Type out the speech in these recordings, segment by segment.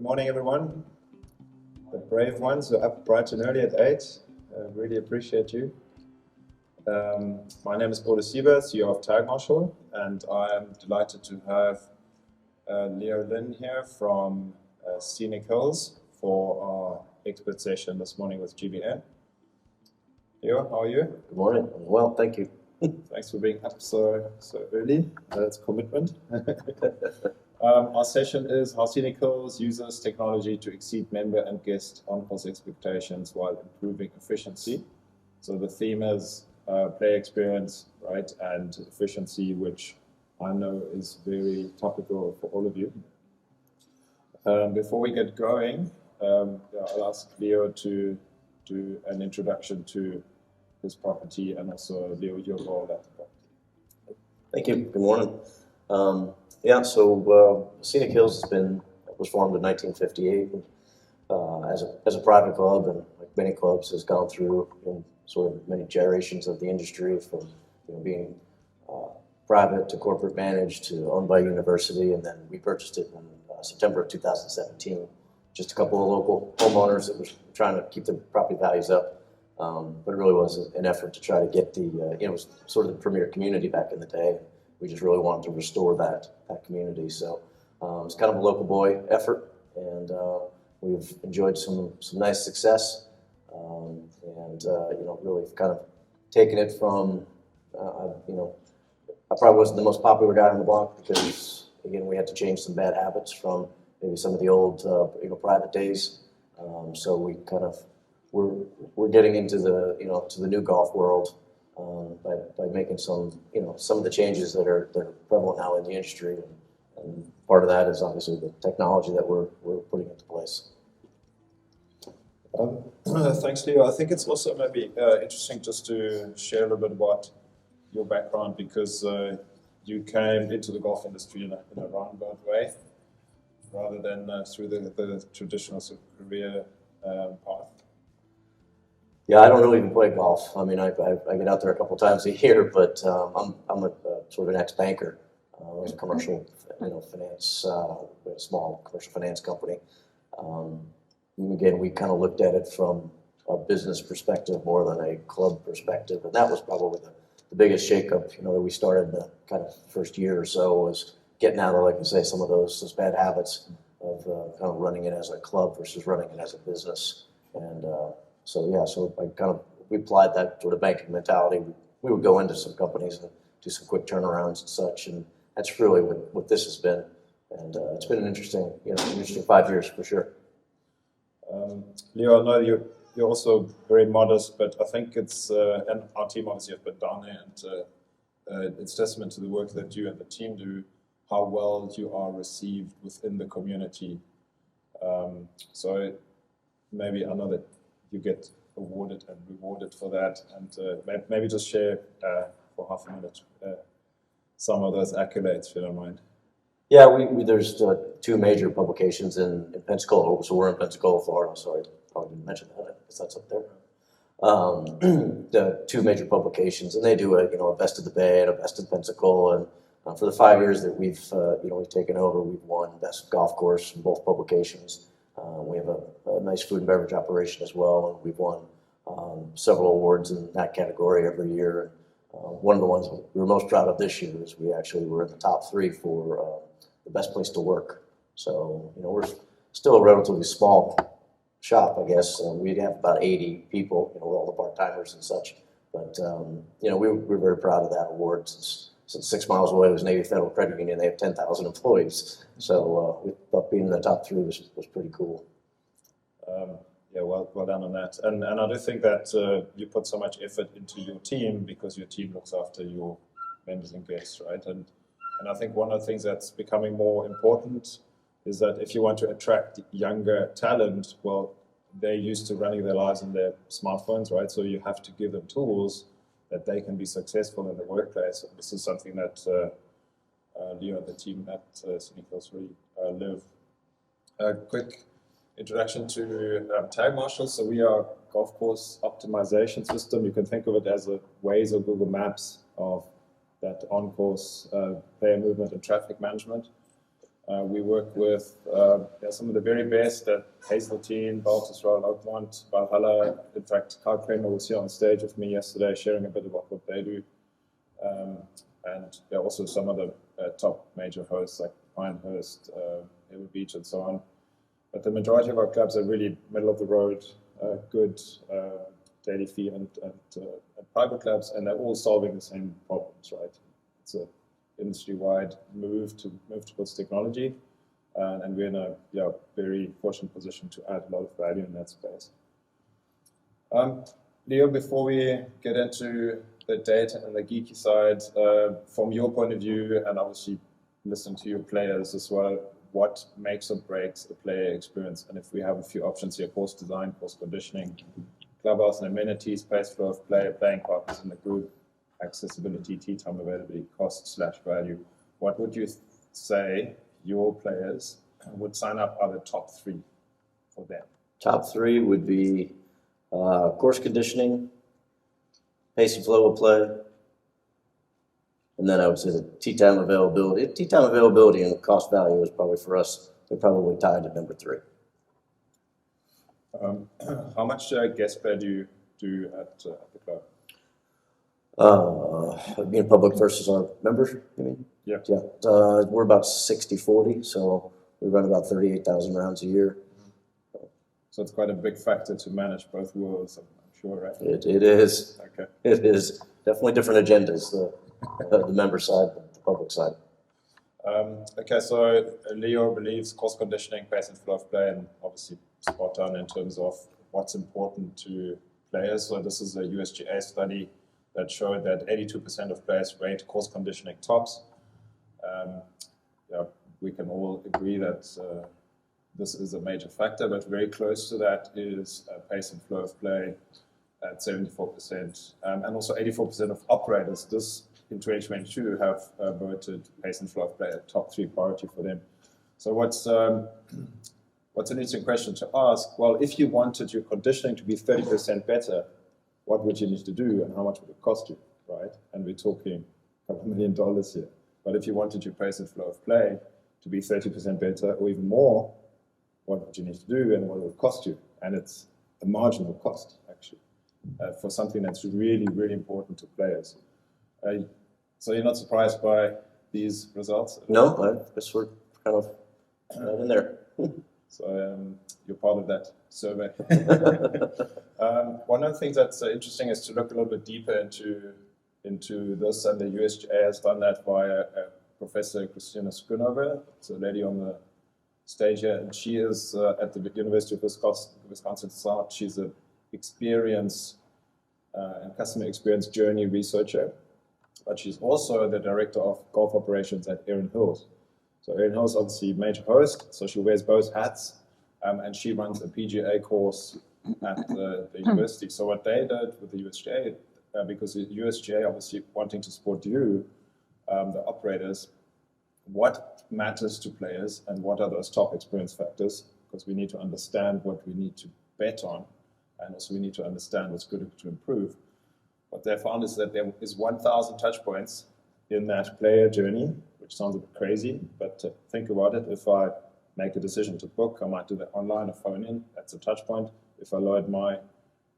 Good morning, everyone. The brave ones who are up bright and early at 8. Really appreciate you. My name is Bodo, CEO of Tagmarshal, and I am delighted to have Lynn here from Scenic Hills for our expert session this morning with GBN. Leo, how are you? Good morning. Well, thank you. Thanks for being up so early. That's commitment. Our session is how Scenic Hills uses technology to exceed member and guest on-course expectations while improving efficiency. So the theme is player experience, right, and efficiency, which I know is very topical for all of you. Before we get going, I'll ask Leo to do an introduction to his property and also Leo, your role at the property. Thank you. Good morning. Scenic Hills was formed in 1958 as a private club, and like many clubs has gone through sort of many gyrations of the industry, from being private to corporate managed to owned by a university, and then we purchased it in September of 2017. Just a couple of local homeowners that were trying to keep the property values up, but it really was an effort to try to get it was sort of the premier community back in the day. We just really wanted to restore that community. So it's kind of a local boy effort, and we've enjoyed some nice success, really kind of taken it from, I probably wasn't the most popular guy on the block because, again, we had to change some bad habits from maybe some of the old, private days. So we kind of, we're getting into to the new golf world. By making some of the changes that are prevalent now in the industry, and part of that is obviously the technology that we're putting into place. Thanks, Leo. I think it's also maybe interesting just to share a little bit about your background, because you came into the golf industry in a roundabout way, rather than through the traditional sort of career path. Yeah, I don't really even play golf. I mean, I get out there a couple times a year, but I'm a sort of an ex-banker. I was a commercial, finance, a small commercial finance company. Again, we kind of looked at it from a business perspective more than a club perspective, and that was probably the biggest shakeup. That we started in the kind of first year or so, was getting out of, like you say, some of those bad habits of kind of running it as a club versus running it as a business. And so we applied that sort of banking mentality. We would go into some companies and do some quick turnarounds and such, and that's really what this has been. And it's been an interesting 5 years for sure. Leo, I know you're also very modest, but I think it's, and our team obviously have been down there, and it's testament to the work that you and the team do, how well you are received within the community. So maybe I know that you get awarded and rewarded for that, and maybe just share for half a minute some of those accolades, if you don't mind. Yeah, there's 2 major publications in Pensacola, so we're in Pensacola, Florida. Sorry, probably didn't mention that because that's up there. The 2 major publications, and they do a Best of the Bay and a Best of Pensacola, and for the 5 years that we've taken over, we've won Best Golf Course in both publications. We have a nice food and beverage operation as well, and we've won several awards in that category every year. One of the ones we were most proud of this year is we actually were in the top 3 for the best place to work. So we're still a relatively small shop, I guess. We'd have about 80 people, with all the part-timers and such. But we're very proud of that award. Since 6 miles away was Navy Federal Credit Union. They have 10,000 employees. So we thought being in the top 3 was pretty cool. Well done on that. And I do think that you put so much effort into your team because your team looks after your members and guests, right? And I think one of the things that's becoming more important is that if you want to attract younger talent, well, they're used to running their lives on their smartphones, right? So you have to give them tools that they can be successful in the workplace. And this is something that Leo and the team at Scenic Hills really live. A quick introduction to Tagmarshal. So we are a golf course optimization system. You can think of it as a Waze or Google Maps of that on-course player movement and traffic management. We work with some of the very best at Hazeltine, Baltusrol, Oakmont, Valhalla. In fact, Carl Kramer was here on stage with me yesterday sharing a bit about what they do. And there are also some of the top major hosts like Pinehurst, Hayward Beach, and so on. But the majority of our clubs are really middle of the road, good daily fee and private clubs, and they're all solving the same problems, right? It's a industry-wide move towards technology, and we're in a very fortunate position to add a lot of value in that space. Leo, before we get into the data and the geeky side, from your point of view, and obviously listen to your players as well, what makes or breaks a player experience? And if we have a few options here: course design, course conditioning, clubhouse and amenities, pace flow of play, playing partners in the group, accessibility, tee time availability, cost/value. What would you say your players would sign up are the top three for them? Top three would be course conditioning, pace and flow of play, and then I would say the tee time availability. Tee time availability and cost value is probably for us, they're probably tied at number three. How much guest play do you do at the club? Being public versus our members, you mean? Yeah. Yeah. We're about 60-40, so we run about 38,000 rounds a year. So it's quite a big factor to manage both worlds, I'm sure, right? It is. Okay. It is. Definitely different agendas, the member side, the public side. Okay, so Leo believes course conditioning, pace and flow of play, and obviously spot on in terms of what's important to players. So this is a USGA study that showed that 82% of players rate course conditioning tops. We can all agree that this is a major factor, but very close to that is pace and flow of play at 74%. And also 84% of operators this in 2022 have voted pace and flow of play a top three priority for them. So what's an interesting question to ask? Well, if you wanted your conditioning to be 30% better, what would you need to do and how much would it cost you, right? And we're talking a couple $1 million here. But if you wanted your pace and flow of play to be 30% better or even more, what would you need to do and what would it cost you? And it's a marginal cost, actually, for something that's really, really important to players. So you're not surprised by these results? No, I guess we're kind of in there. So you're part of that survey. One of the things that's interesting is to look a little bit deeper into this, and the USGA has done that via Professor Christina Schoonover. It's a lady on the stage here, and she is at the University of Wisconsin South. She's an experience and customer experience journey researcher, but she's also the director of golf operations at Erin Hills. So Erin Hills, obviously, major host, so she wears both hats, and she runs a PGA course at the university. So what they did with the USGA, because the USGA obviously wanting to support you, the operators, what matters to players and what are those top experience factors, because we need to understand what we need to bet on, and also we need to understand what's good to improve. What they found is that there is 1,000 touch points in that player journey, which sounds a bit crazy, but think about it. If I make a decision to book, I might do that online or phone in, that's a touch point. If I load my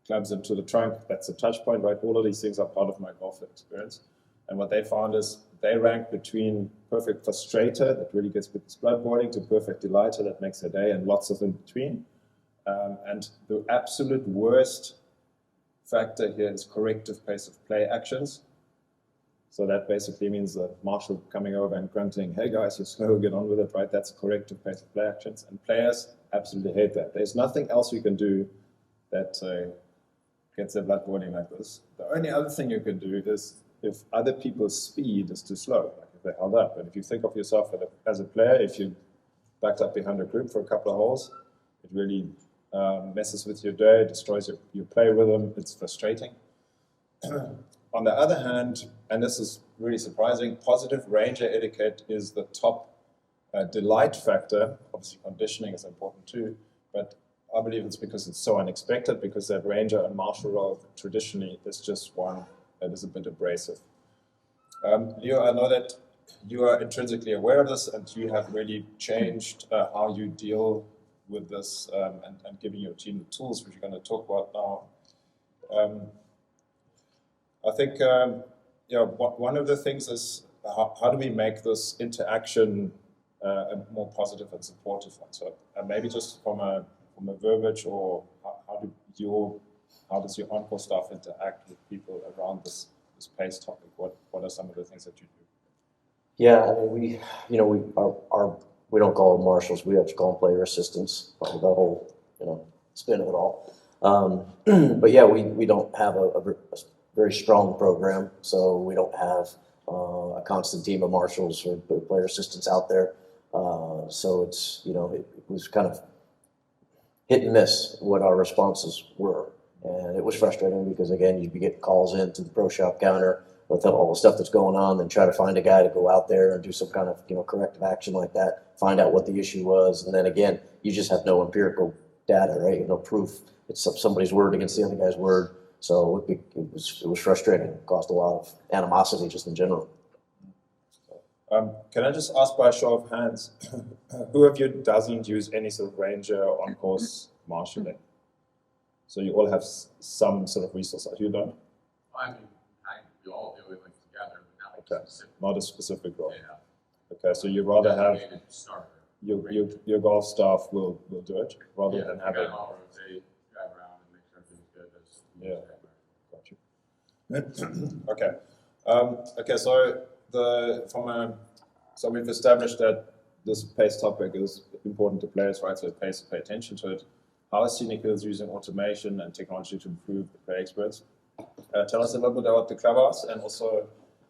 clubs into the trunk, that's a touch point, right? All of these things are part of my golf experience. And what they found is they rank between perfect frustrator, that really gets with bloodboarding, to perfect delighter, that makes a day, and lots of in between. And the absolute worst factor here is corrective pace of play actions. So that basically means the marshal coming over and grunting, hey guys, you're slow, get on with it, right? That's corrective pace of play actions. And players absolutely hate that. There's nothing else you can do that gets their blood boiling like this. The only other thing you can do is if other people's speed is too slow, like if they're held up. And if you think of yourself as a player, if you backed up behind a group for a couple of holes, it really messes with your day, destroys your play rhythm, it's frustrating. On the other hand, and this is really surprising, positive ranger etiquette is the top delight factor. Obviously conditioning is important too, but I believe it's because it's so unexpected, because that ranger and marshal role traditionally is just one that is a bit abrasive. Leo, I know that you are intrinsically aware of this, and you have really changed how you deal with this, and giving your team the tools, which you're going to talk about now. I think one of the things is how do we make this interaction a more positive and supportive one? So maybe just from a verbiage, or how does your on-call staff interact with people around this PACE topic? What are some of the things that you do? Yeah, I mean, we don't call them marshals. We have to call them player assistants. Probably the whole spin of it all. But yeah, we don't have a very strong program, so we don't have a constant team of marshals or player assistants out there. So it's it was kind of hit and miss what our responses were, and it was frustrating because again you'd be getting calls into the pro shop counter with all the stuff that's going on, and try to find a guy to go out there and do some kind of corrective action like that, find out what the issue was, and then again you just have no empirical data, right? No proof. It's somebody's word against the other guy's word. So it was frustrating. It caused a lot of animosity just in general. Can I just ask by a show of hands, who of you doesn't use any sort of ranger on-course marshalling? So you all have some sort of resource. You don't? I mean, we all do it like together, but not specific. Not a specific role. Yeah. Okay, so you'd rather have starter. your golf staff will do it rather than having. All rotate, drive around, and make sure everything's good. Yeah. Got you. Okay. Okay. So we've established that this PACE topic is important to players, right? So pay attention to it. How is Scenic Hills using automation and technology to improve the play experience? Tell us a little bit about the clubhouse, and also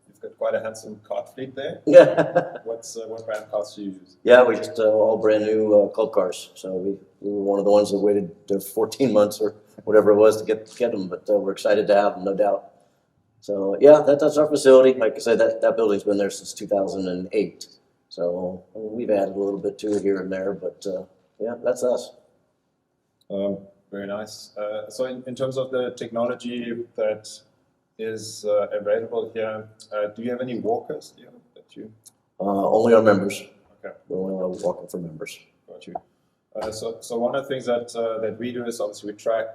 you've got quite a handsome cart fleet there. Yeah. What brand carts do you use? Yeah, we just all brand new club cars. So we were one of the ones that waited 14 months or whatever it was to get them, but we're excited to have them, no doubt. So yeah, that's our facility. Like I said, that building's been there since 2008. So we've added a little bit to it here and there, but yeah, that's us. Very nice. So in terms of the technology that is available here, do you have any walkers here that you? Only our members. Okay. We're only walking for members. Got you. So one of the things that we do is obviously we track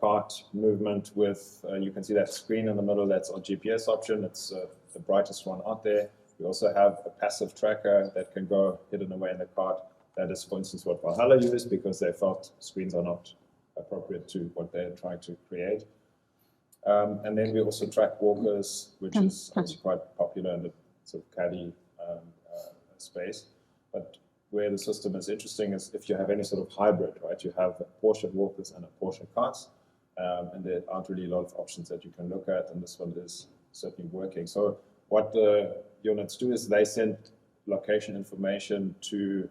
cart movement with, you can see that screen in the middle, that's our GPS option. It's the brightest one out there. We also have a passive tracker that can go hidden away in the cart. That is, for instance, what Valhalla used because they felt screens are not appropriate to what they're trying to create. And then we also track walkers, which is obviously quite popular in the sort of caddy space. But where the system is interesting is if you have any sort of hybrid, right? You have a portion walkers and a portion carts, and there aren't really a lot of options that you can look at, and this one is certainly working. So what the units do is they send location information to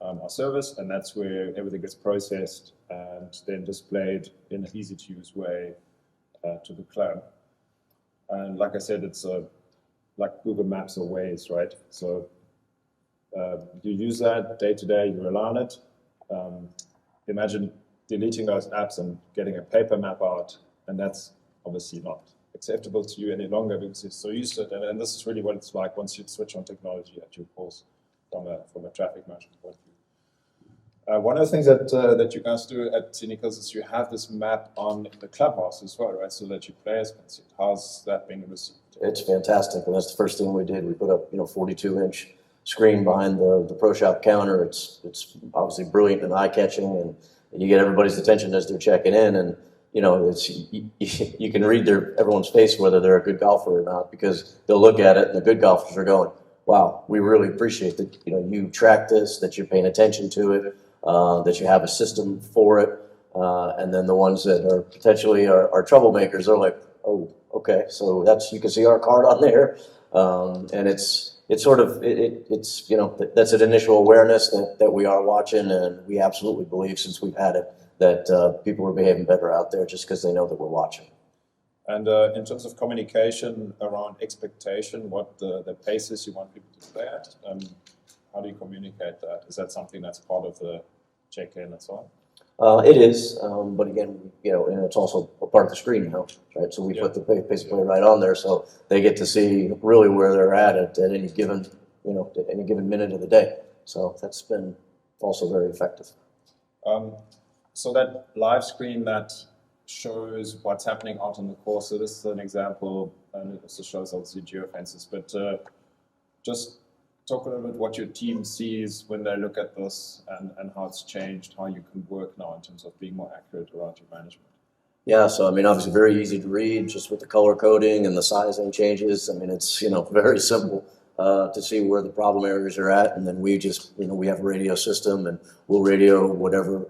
our service, and that's where everything gets processed and then displayed in an easy-to-use way to the club. And like I said, it's like Google Maps or Waze, right? So you use that day to day, you rely on it. Imagine deleting those apps and getting a paper map out, and that's obviously not acceptable to you any longer because you're so used to it. And this is really what it's like once you switch on technology at your course from a traffic management point of view. One of the things that you guys do at Scenic Hills is you have this map on the clubhouse as well, right? So that your players can see it. How's that being received? It's fantastic, and that's the first thing we did. We put up 42-inch screen behind the pro shop counter. It's obviously brilliant and eye catching, and you get everybody's attention as they're checking in, and you can read everyone's face whether they're a good golfer or not because they'll look at it and the good golfers are going, "Wow, we really appreciate that you track this, that you're paying attention to it, that you have a system for it," and then the ones that are potentially are troublemakers are like, "Oh, okay, so you can see our card on there," and it's that's an initial awareness that we are watching, and we absolutely believe since we've had it that people are behaving better out there just because they know that we're watching. And in terms of communication around expectation, what the paces you want people to play at, how do you communicate that? Is that something that's part of the check-in and so It is, but again, and it's also a part of the screen now, right? So we put the pace play right on there, so they get to see really where they're at any given, at any given minute of the day. So that's been also very effective. So that live screen that shows what's happening out on the course. So this is an example, and it also shows obviously geofences, but just talk a little bit what your team sees when they look at this and how it's changed, how you can work now in terms of being more accurate around your management. Yeah, so I mean, obviously very easy to read just with the color coding and the sizing changes. I mean, it's, very simple to see where the problem areas are at. And then we just, we have a radio system and we'll radio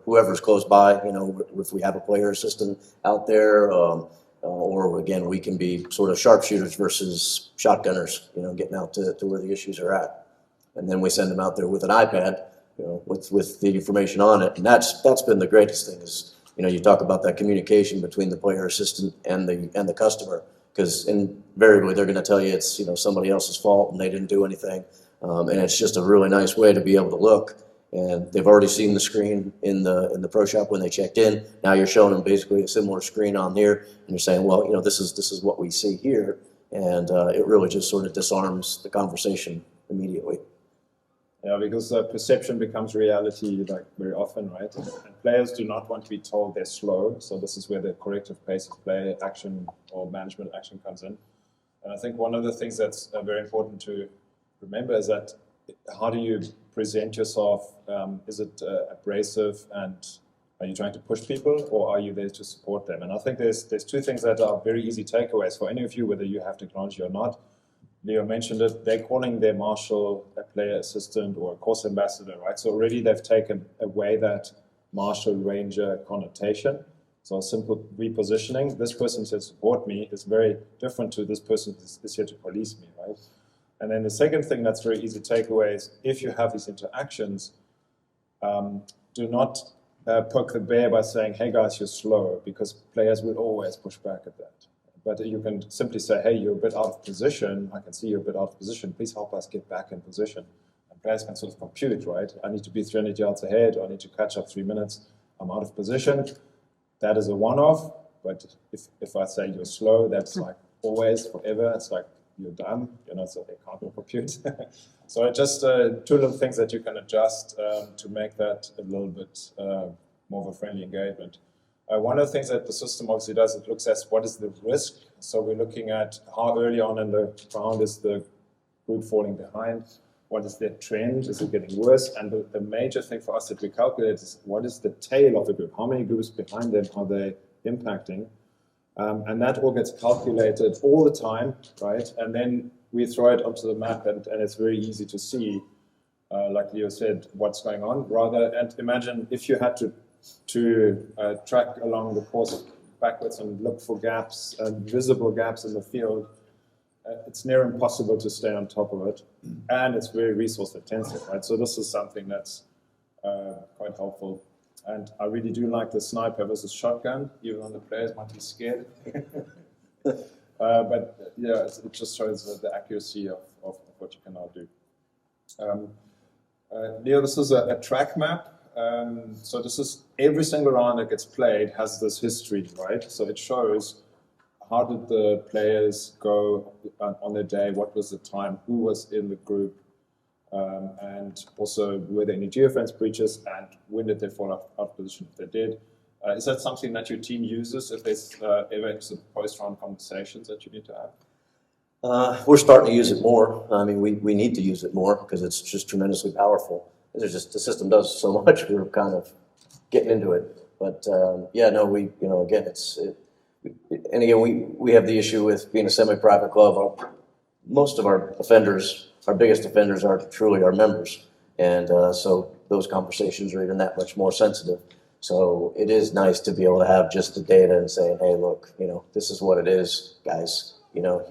whoever's close by, if we have a player assistant out there, or again, we can be sort of sharpshooters versus shotgunners, getting out to where the issues are at. And then we send them out there with an iPad, with the information on it. And that's been the greatest thing is, you talk about that communication between the player assistant and the customer, because invariably they're going to tell you it's, somebody else's fault and they didn't do anything. And it's just a really nice way to be able to look. And they've already seen the screen in the pro shop when they checked in. Now you're showing them basically a similar screen on there, and you're saying, well, this is what we see here. And it really just sort of disarms the conversation immediately. Yeah, because perception becomes reality like very often, right? And players do not want to be told they're slow. So this is where the corrective pace of play action or management action comes in. And I think one of the things that's very important to remember is that how do you present yourself? Is it abrasive, and are you trying to push people, or are you there to support them? And I think there's two things that are very easy takeaways for any of you, whether you have technology or not. Leo mentioned it, they're calling their marshal a player assistant or a course ambassador, right? So already they've taken away that marshal ranger connotation. So a simple repositioning, this person to support me is very different to this person is here to police me, right? And then the second thing that's very easy to take away is if you have these interactions, do not poke the bear by saying, hey guys, you're slow, because players will always push back at that. But you can simply say, hey, you're a bit out of position. I can see you're a bit out of position. Please help us get back in position. And players can sort of compute, right? I need to be 300 yards ahead, or I need to catch up 3 minutes. I'm out of position. That is a one-off. But if I say you're slow, that's like always, forever. It's like you're done. So they can't compute. So just two little things that you can adjust to make that a little bit more of a friendly engagement. One of the things that the system obviously does, it looks at what is the risk. So we're looking at how early on in the round is the group falling behind. What is their trend? Is it getting worse? And the major thing for us that we calculate is what is the tail of the group? How many groups behind them are they impacting? And that all gets calculated all the time, right? And then we throw it onto the map, and it's very easy to see, like Leo said, what's going on. And imagine if you had to track along the course backwards and look for gaps, visible gaps in the field, it's near impossible to stay on top of it, and it's very resource intensive, right? So this is something that's quite helpful. And I really do like the sniper versus shotgun, even though the players might be scared. But yeah, it just shows the accuracy of what you can now do. Leo, this is a track map. So this is every single round that gets played has this history, right? So it shows how did the players go on their day, what was the time, who was in the group, and also were there any geofence breaches, and when did they fall out of position if they did. Is that something that your team uses if there's ever some post-round conversations that you need to have? We're starting to use it more. I mean, we need to use it more because it's just tremendously powerful. The system does so much. We're kind of getting into it, but again, and again, we have the issue with being a semi-private club. Most of our biggest offenders are truly our members, and so those conversations are even that much more sensitive. So it is nice to be able to have just the data and saying, hey, look, this is what it is, guys. You're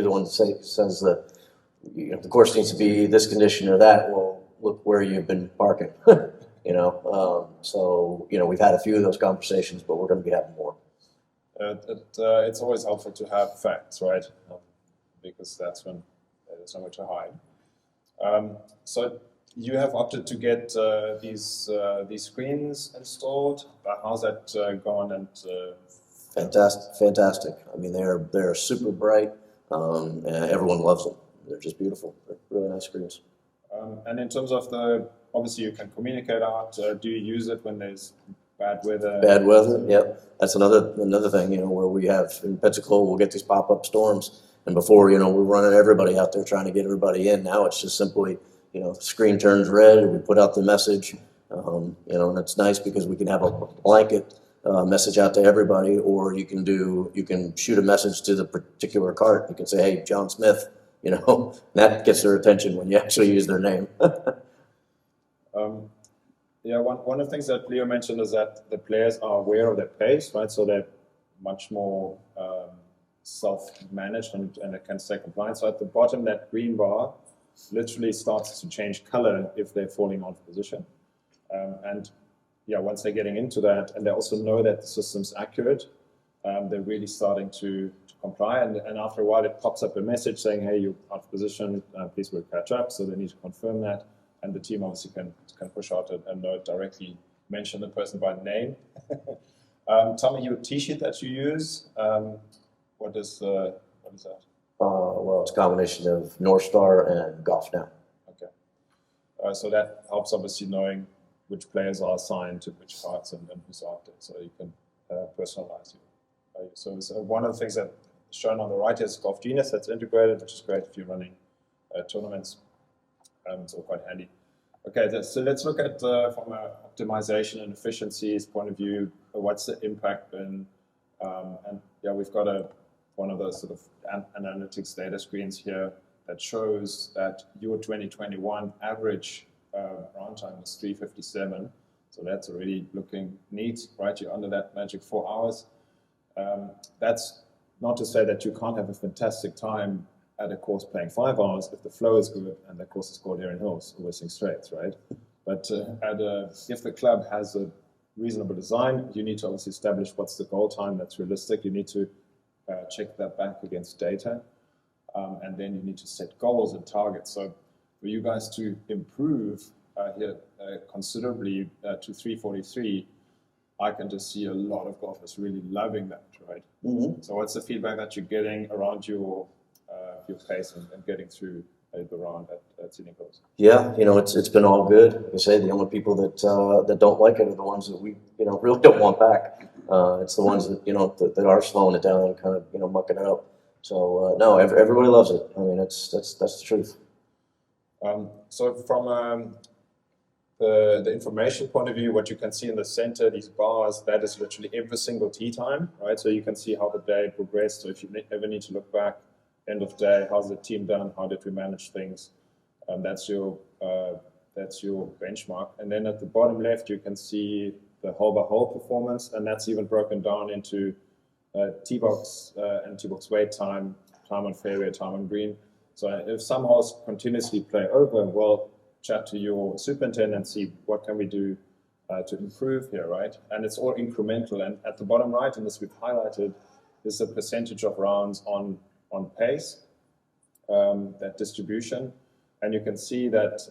the one that says that the course needs to be this condition or that. Well, look where you've been parking. So we've had a few of those conversations, but we're going to be having more. It's always helpful to have facts, right? Because that's when there's nowhere to hide. So you have opted to get these screens installed. How's that going? And Fantastic. I mean, they're super bright. And everyone loves them. They're just beautiful. They're really nice screens. And in terms of obviously you can communicate out. Do you use it when there's bad weather? Bad weather, yep. That's another thing, where we have in Pensacola, we'll get these pop-up storms. And before, we're running everybody out there trying to get everybody in. Now it's just simply, screen turns red, and we put out the message. And it's nice because we can have a blanket message out to everybody, or you can shoot a message to the particular cart. You can say, hey, John Smith, that gets their attention when you actually use their name. Yeah, one of the things that Leo mentioned is that the players are aware of their pace, right? So they're much more self-managed and they can stay compliant. So at the bottom, that green bar literally starts to change color if they're falling out of position. And yeah, once they're getting into that, and they also know that the system's accurate, they're really starting to comply. And after a while, it pops up a message saying, hey, you're out of position, please we'll catch up. So they need to confirm that. And the team obviously can push out a note directly, mention the person by name. Tell me your T-sheet that you use. What is that? Well, it's a combination of North Star and Golf Now. Okay. So that helps obviously knowing which players are assigned to which cards and who's out there. So you can personalize you. So one of the things that's shown on the right is Golf Genius that's integrated, which is great if you're running tournaments. It's all quite handy. Okay, so let's look at from an optimization and efficiencies point of view, what's the impact been? And yeah, we've got one of those sort of analytics data screens here that shows that your 2021 average round time was 3:57. So that's already looking neat, right? You're under that magic 4 hours. That's not to say that you can't have a fantastic time at a course playing 5 hours if the flow is good and the course is called Erin Hills or Western Straits, right? But if the club has a reasonable design, you need to obviously establish what's the goal time that's realistic. You need to check that back against data, and then you need to set goals and targets. So for you guys to improve here considerably to 3:43, I can just see a lot of golfers really loving that, right? Mm-hmm. So what's the feedback that you're getting around your pace and getting through the round at Scenic Hills? Yeah, it's been all good. Like I say, the only people that don't like it are the ones that we really don't want back. It's the ones that are slowing it down and kind of mucking it up. So no, everybody loves it. I mean, that's the truth. So from the information point of view, what you can see in the center, these bars, that is literally every single tee time, right? So you can see how the day progressed. So if you ever need to look back, end of day, how's the team done? How did we manage things? That's your benchmark. And then at the bottom left, you can see the hole by hole performance, and that's even broken down into tee box and tee box wait time on fairway, time on green. So if some holes continuously play over, well, chat to your superintendent, see what can we do to improve here, right? And it's all incremental. And at the bottom right, and this we've highlighted, is the percentage of rounds on pace, that distribution, and you can see that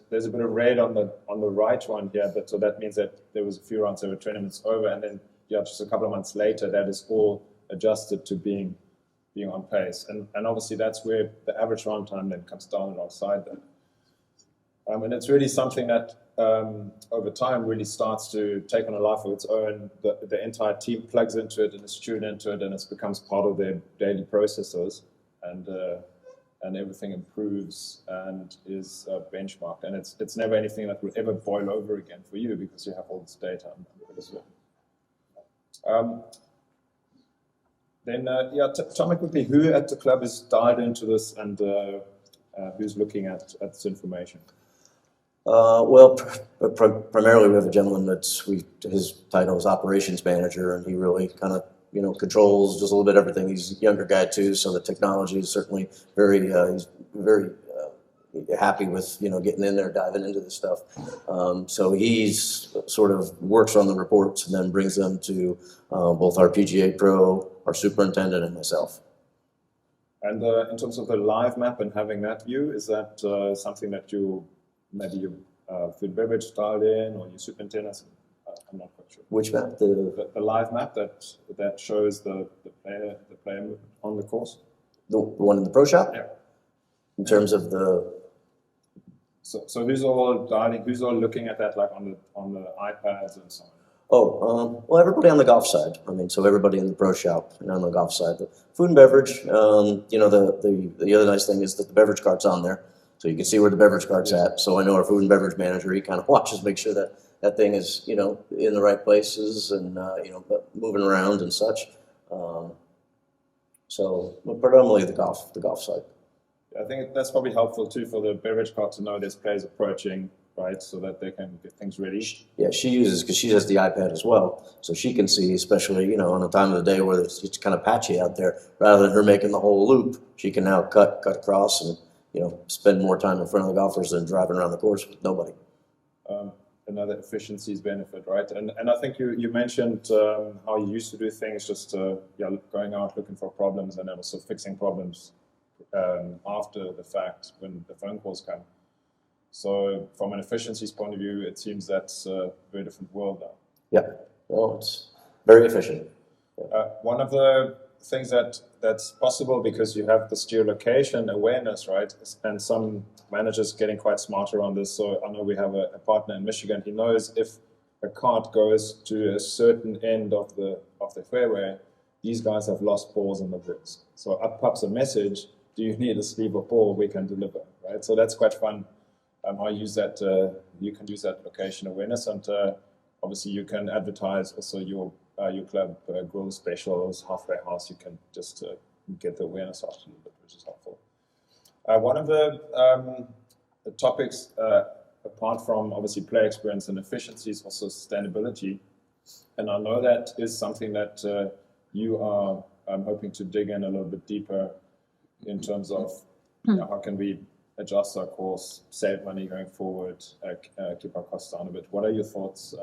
there's a bit of red on the right one here, but so that means that there was a few rounds that were 20 minutes over, and then just a couple of months later, that is all adjusted to being on pace, and obviously that's where the average round time then comes down alongside that. And it's really something that over time really starts to take on a life of its own. The entire team plugs into it and is tuned into it, and it becomes part of their daily processes, and everything improves and is benchmarked. And it's never anything that will ever boil over again for you because you have all this data as well. Then tell me quickly who at the club is dialed into this and who's looking at this information. Well, primarily we have a gentleman his title is operations manager, and he really kind of controls just a little bit everything. He's a younger guy too, so the technology is certainly he's very happy with getting in there, diving into this stuff. So he's sort of works on the reports and then brings them to both our PGA Pro, our superintendent, and myself. And in terms of the live map and having that view, is that something that you food and beverage styled in, or your superintendents? I'm not quite sure. Which map? The live map that shows the player movement on the course. The one in the pro shop? Yeah. In terms of the... So who's all dialing? Who's all looking at that, like on the iPads and so on? Oh, well, everybody on the golf side. I mean, so everybody in the pro shop and on the golf side. The food and beverage, you know, the other nice thing is that the beverage cart's on there. So you can see where the beverage cart's at. So I know our food and beverage manager, he kind of watches, make sure that that thing is, you know, in the right places and, you know, moving around and such. So predominantly the golf side. I think that's probably helpful too for the beverage cart to know there's players approaching, right, so that they can get things ready. Yeah, she uses, because she has the iPad as well, so she can see, especially, you know, on a time of the day where it's kind of patchy out there, rather than her making the whole loop, she can now cut across and, you know, spend more time in front of the golfers than driving around the course with nobody. Another efficiencies benefit, right? And I think you mentioned how you used to do things, just going out looking for problems and then also fixing problems after the fact when the phone calls come. So from an efficiencies point of view, it seems that's a very different world now. Yeah, well, it's very efficient. Yeah. One of the things that's possible because you have this geolocation awareness, right? And some managers getting quite smarter on this. So I know we have a partner in Michigan. He knows if a cart goes to a certain end of the fairway, these guys have lost balls in the woods. So up pops a message: do you need a sleeve of ball? We can deliver, right? So that's quite fun. I use that. You can use that location awareness, and obviously you can advertise also your club grill specials, halfway house. You can just get the awareness out a little bit, which is helpful. One of the topics, apart from obviously player experience and efficiency, is also sustainability, and I know that is something that you are hoping to dig in a little bit deeper in terms of how can we adjust our course, save money going forward, keep our costs down a bit. What are your thoughts?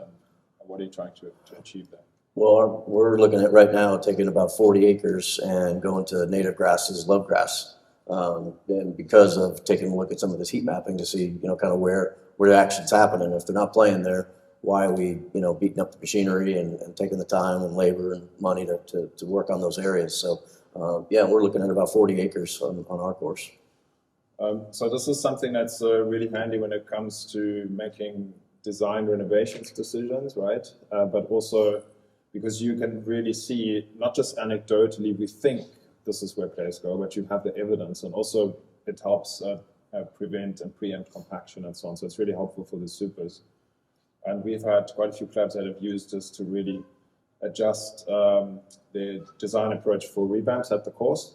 What are you trying to achieve there? Well, we're looking at right now taking about 40 acres and going to native grasses, love grass. And because of taking a look at some of this heat mapping to see, you know, kind of where the action's happening. If they're not playing there, why are we, you know, beating up the machinery and taking the time and labor and money to work on those areas. So, yeah, we're looking at about 40 acres on our course. So this is something that's really handy when it comes to making design renovations decisions, right? But also because you can really see, not just anecdotally, we think this is where players go, but you have the evidence, and also it helps prevent and preempt compaction and so on. So it's really helpful for the supers. And we've had quite a few clubs that have used this to really adjust their design approach for revamps at the course.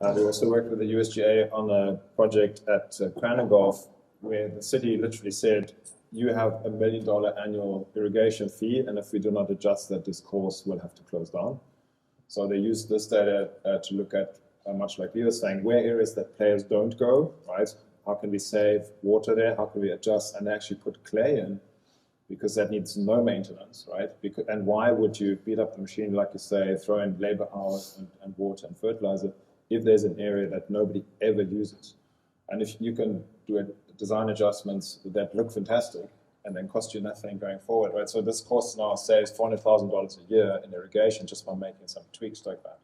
We also worked with the USGA on a project at Cranon Golf, where the city literally said, you have $1 million annual irrigation fee, and if we do not adjust that, this course will have to close down. So they used this data to look at, much like you were saying, where areas that players don't go, right? How can we save water there? How can we adjust and actually put clay in? Because that needs no maintenance, right? And why would you beat up the machine, like you say, throw in labor hours and water and fertilizer if there's an area that nobody ever uses? And if you can do design adjustments that look fantastic and then cost you nothing going forward, right? So this course now saves $400,000 a year in irrigation just by making some tweaks like that.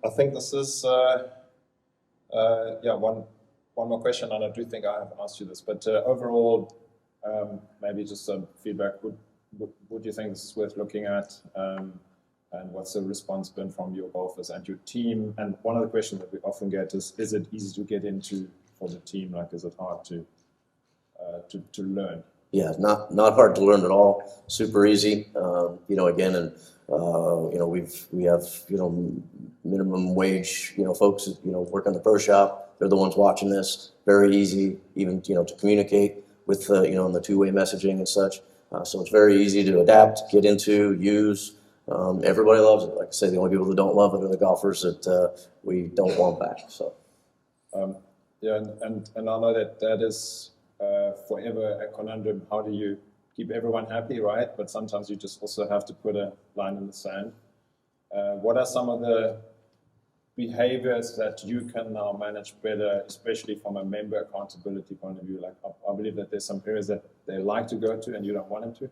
I think this is, one more question, and I do think I haven't asked you this, but overall, maybe just some feedback. Would you think this is worth looking at? And what's the response been from your golfers and your team? And one of the questions that we often get is it easy to get into for the team? Like, is it hard to learn? Yeah, not hard to learn at all. Super easy. You know, again, and you know, we have, you know, minimum wage, you know, folks, you know, work on the pro shop. They're the ones watching this. Very easy, even, you know, to communicate with, you know, in the two-way messaging and such. So it's very easy to adapt, get into, use. Everybody loves it. Like I say, the only people that don't love it are the golfers that we don't want back. So, yeah, and I know that is forever a conundrum. How do you keep everyone happy, right? But sometimes you just also have to put a line in the sand. What are some of the behaviors that you can now manage better, especially from a member accountability point of view? Like, I believe that there's some areas that they like to go to and you don't want them to.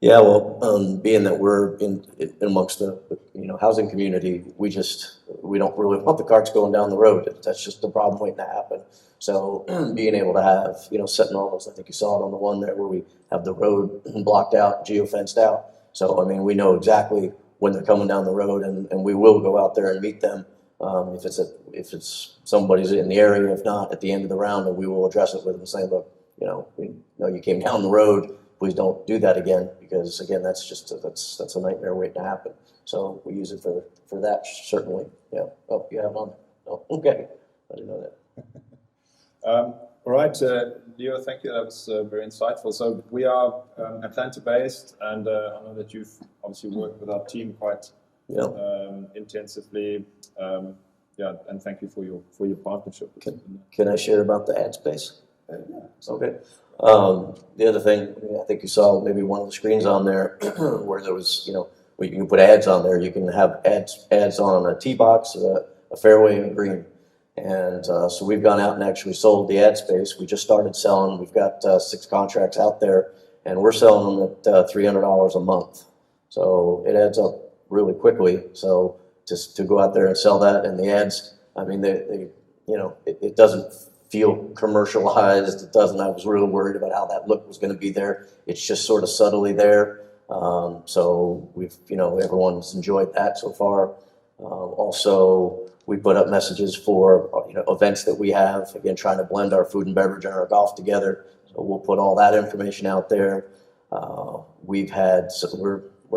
Yeah, well, being that we're in amongst the housing community, we don't really want the carts going down the road. That's just the problem waiting to happen. So being able to have sentinels, I think you saw it on the one there where we have the road blocked out, geo-fenced out. So I mean, we know exactly when they're coming down the road, and we will go out there and meet them if it's somebody's in the area. If not, at the end of the round, and we will address it with them and say, look, we know you came down the road. Please don't do that again, because again, that's a nightmare waiting to happen. So we use it for that, certainly. Yeah. Oh, you have it on there? Oh, okay. I didn't know that. All right, Leo, thank you. That was very insightful. So we are Atlanta-based, and I know that you've obviously worked with our team quite intensively. And thank you for your partnership. Can I share about the ad space? Yeah. Okay. The other thing, I think you saw maybe one of the screens on there where there was, where you can put ads on there. You can have ads on a tee box, a fairway, and a green. And so we've gone out and actually sold the ad space. We just started selling. We've got 6 contracts out there, and we're selling them at $300 a month. So it adds up really quickly. So just to go out there and sell that, and the ads, I mean, it doesn't feel commercialized. It doesn't. I was really worried about how that look was going to be there. It's just sort of subtly there. So we've, everyone's enjoyed that so far. Also, we put up messages for events that we have. Again, trying to blend our food and beverage and our golf together. So we'll put all that information out there. We're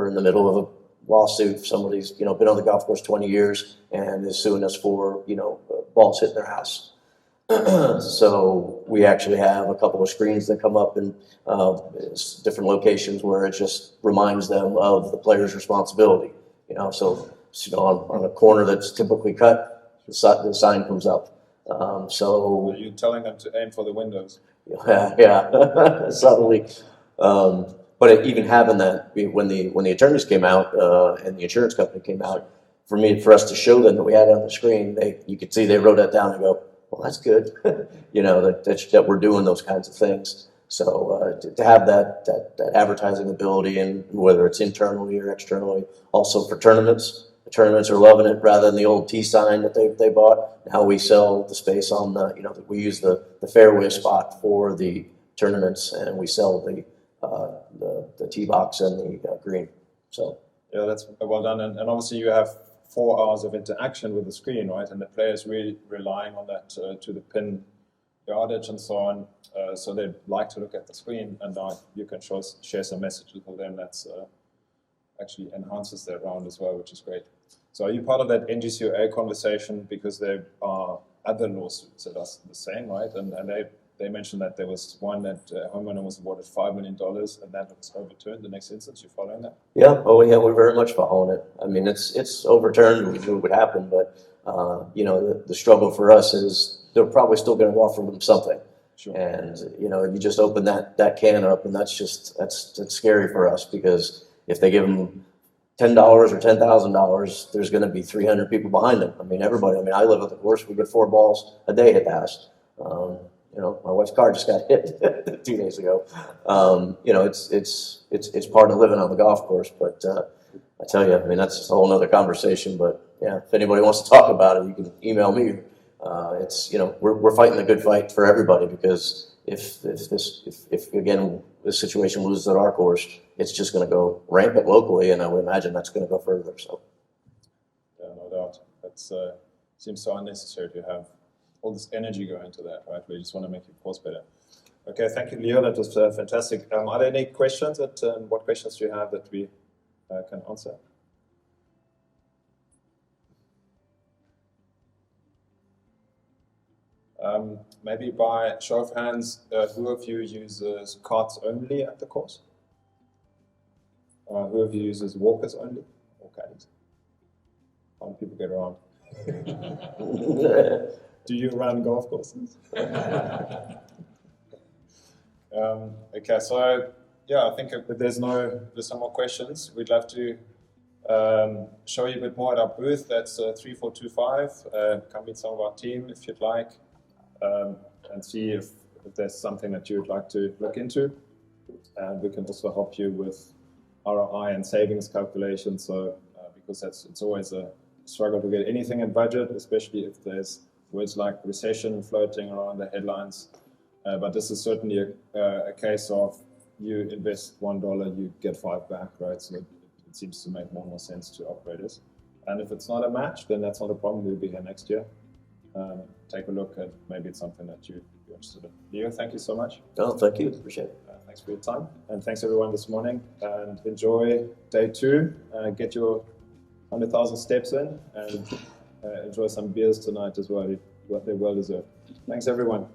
in the middle of a lawsuit. Somebody's been on the golf course 20 years and is suing us for balls hitting their house. So we actually have a couple of screens that come up in different locations where it just reminds them of the player's responsibility. So on a corner that's typically cut, the sign comes up. So are you telling them to aim for the windows? Yeah, subtly. But even having that, when the attorneys came out and the insurance company came out, for us to show them that we had it on the screen, you could see they wrote that down and go, well, that's good, that we're doing those kinds of things. So to have that advertising ability, and whether it's internally or externally, also for tournaments, the tournaments are loving it rather than the old T sign that they bought. Now we sell the space on we use the fairway spot for the tournaments, and we sell the tee box and the green. So yeah, that's well done, and obviously you have 4 hours of interaction with the screen, right? And the players really relying on that to the pin yardage and so on. So they like to look at the screen, and now you can share some messages with them. That's actually enhances their round as well, which is great. So are you part of that NGCOA conversation? Because there are other lawsuits that are the same, right? And they mentioned that there was one that a homeowner was awarded $5 million, and that was overturned. The next instance, you following that? Yeah. Oh, yeah. We're very much following it. I mean, it's overturned. We knew it would happen, but the struggle for us is they're probably still going to offer them something. Sure. And you just open that can up, and that's scary for us, because if they give them $10 or $10,000, there's going to be 300 people behind them. I mean, everybody. I mean, I live at the course. We get 4 balls a day hit the house. My wife's car just got hit 2 days ago. It's part of living on the golf course. But I tell you, I mean, that's a whole other conversation. But yeah, if anybody wants to talk about it, you can email me. We're fighting the good fight for everybody, because if again this situation loses at our course, it's just going to go rampant locally, and I would imagine that's going to go further. So yeah, no doubt. That seems so unnecessary to have all this energy going into that, right? We just want to make your course better. Okay, thank you, Leo. That was fantastic. Are there any questions? What questions do you have that we can answer? Maybe by show of hands, who of you uses carts only at the course? Who of you uses walkers only? Or caddies? How many people get around? Do you run golf courses? Okay, so yeah, I think if there's some more questions, we'd love to show you a bit more at our booth. That's 3425. Come meet some of our team if you'd like, and see if there's something that you'd like to look into. And we can also help you with ROI and savings calculations. So because it's always a struggle to get anything in budget, especially if there's words like recession floating around the headlines. But this is certainly a case of you invest $1, you get 5 back, right? So it seems to make more and more sense to operators. And if it's not a match, then that's not a problem. We'll be here next year. Take a look at maybe it's something that you're interested in. Leo, thank you so much. No, thank you. Appreciate it. Thanks for your time. And thanks everyone this morning. And enjoy day 2. Get your 100,000 steps in and enjoy some beers tonight as well. They're well deserved. Thanks everyone.